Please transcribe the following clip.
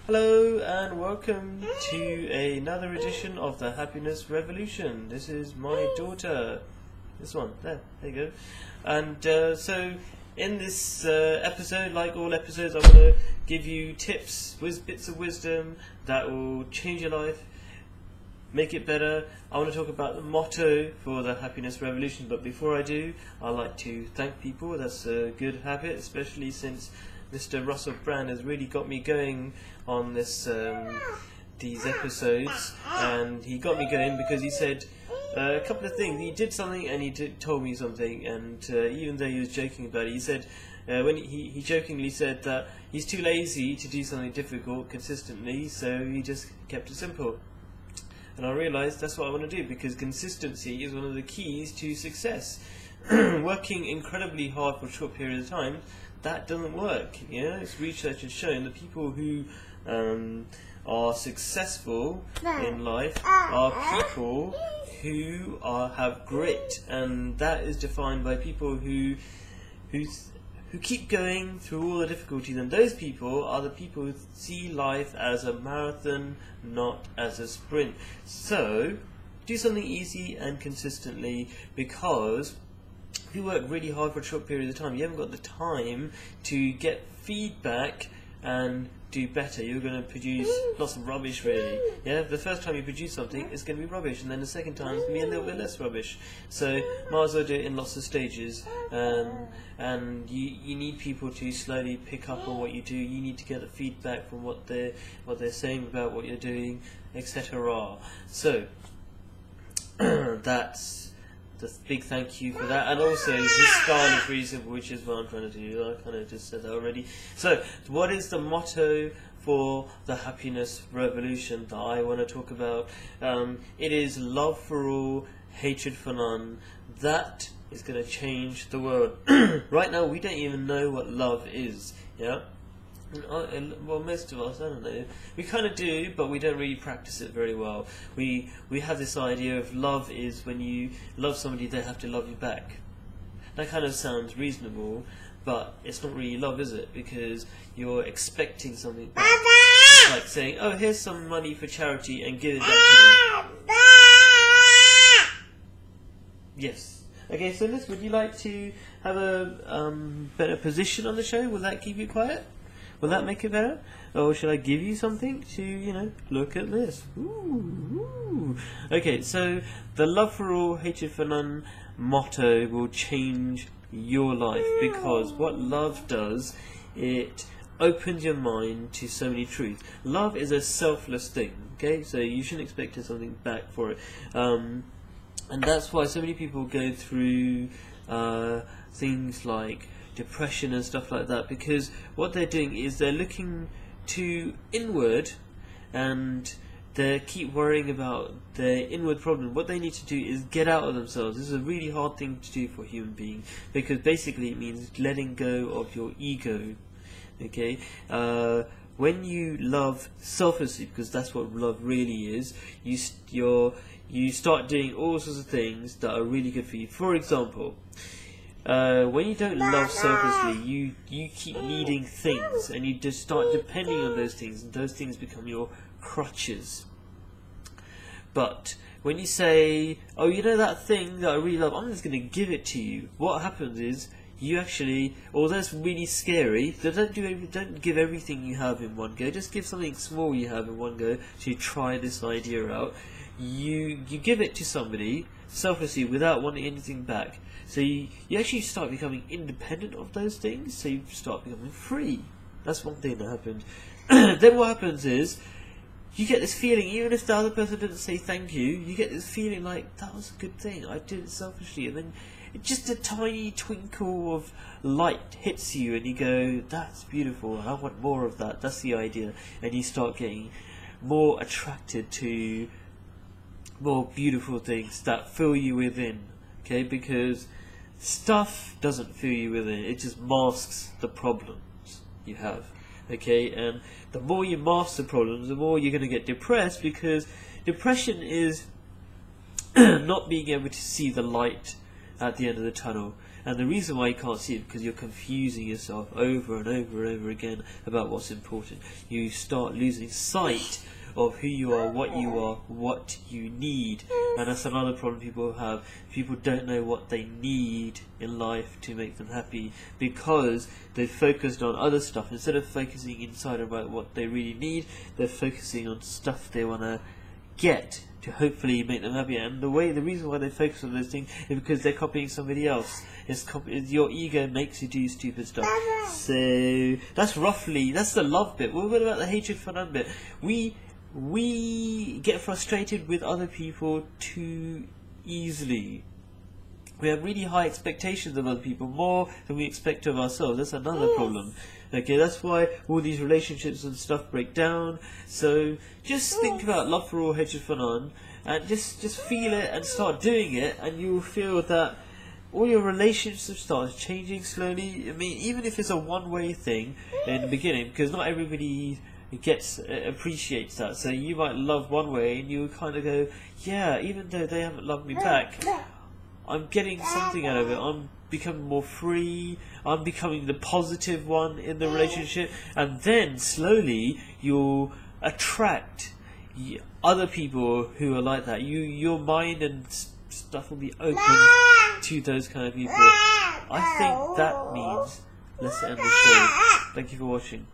Hello and welcome to another edition of the Happiness Revolution. This is my daughter. This one, there you go. And so in this episode, like all episodes, I want to give you tips, bits of wisdom that will change your life, make it better. I want to talk about the motto for the Happiness Revolution, but before I do, I like to thank people. That's a good habit, especially since Mr. Russell Brand has really got me going on this these episodes, and he got me going because he said a couple of things. He did something and he told me something, and even though he was joking about it, he said when he jokingly said that he's too lazy to do something difficult consistently, so he just kept it simple. And I realised that's what I want to do, because consistency is one of the keys to success. Working incredibly hard for a short period of time, that doesn't work. It's research has shown that people who are successful in life are people who have grit, and that is defined by people who keep going through all the difficulties, and those people are the people who see life as a marathon, not as a sprint. So do something easy and consistently, because if you work really hard for a short period of time, you haven't got the time to get feedback and do better. You're going to produce lots of rubbish, really. The first time you produce something, it's going to be rubbish, and then the second time, it's going to be a little bit less rubbish. So, might as well do it in lots of stages. And you need people to slowly pick up on what you do. You need to get the feedback from what they're saying about what you're doing, etc. So, that's the big thank you for that. And also, this style is really simple, which is what I'm trying to do. I kind of just said that already. So, what is the motto for the Happiness Revolution that I want to talk about? It is love for all, hatred for none. That is going to change the world. Right now, we don't even know what love is. Well, most of us, I don't know. We kind of do, but we don't really practice it very well. We have this idea of love is when you love somebody, they have to love you back. That kind of sounds reasonable, but it's not really love, is it? Because you're expecting something back. It's like saying, oh, here's some money for charity and give it back to me. Yes. Okay, so Liz, would you like to have a better position on the show? Will that keep you quiet? Will that make it better? Or should I give you something to, look at this? Ooh. Okay, so the love for all, hatred for none motto will change your life, because what love does, it opens your mind to so many truths. Love is a selfless thing, okay? So you shouldn't expect something back for it. And that's why so many people go through things like depression and stuff like that, because what they're doing is they're looking to inward, and they keep worrying about their inward problem. What they need to do is get out of themselves. This is a really hard thing to do for a human being, because basically it means letting go of your ego. Okay, when you love selflessly, because that's what love really is, you start doing all sorts of things that are really good for you. For example, when you don't love selflessly, you keep needing things, and you just start depending on those things, and those things become your crutches. But when you say, oh, that thing that I really love, I'm just going to give it to you, what happens is, you actually, although it's really scary, so don't give everything you have in one go, just give something small you have in one go to try this idea out. You give it to somebody selflessly without wanting anything back. So you actually start becoming independent of those things, so you start becoming free. That's one thing that happened. Then what happens is, you get this feeling, even if the other person didn't say thank you, you get this feeling like, that was a good thing, I did it selfishly, and then just a tiny twinkle of light hits you, and you go, that's beautiful, I want more of that, that's the idea. And you start getting more attracted to more beautiful things that fill you within, okay? Because stuff doesn't fill you within, it just masks the problems you have, okay? And the more you mask the problems, the more you're going to get depressed, because depression is not being able to see the light at the end of the tunnel. And the reason why you can't see it because you're confusing yourself over and over and over again about what's important. You start losing sight of who you are, what you need. And that's another problem people have. People don't know what they need in life to make them happy because they've focused on other stuff. Instead of focusing inside about what they really need, they're focusing on stuff they want to get to hopefully make them happy. And the reason why they focus on those things is because they're copying somebody else. Your ego makes you do stupid stuff. So that's the love bit. Well, what about the hatred for none bit? We get frustrated with other people too easily. We have really high expectations of other people, more than we expect of ourselves. That's another problem. Okay, that's why all these relationships and stuff break down. So just think about love for all, hatred for none, and just feel it and start doing it, and you will feel that all your relationships start changing slowly. I mean, even if it's a one-way thing in the beginning, because not everybody appreciates that. So you might love one way, and you kind of go, yeah, even though they haven't loved me back, I'm getting something out of it. I'm becoming more free. I'm becoming the positive one in the relationship, and then slowly you'll attract other people who are like that. Your mind and stuff will be open to those kind of people. I think that means let's end the show. Thank you for watching.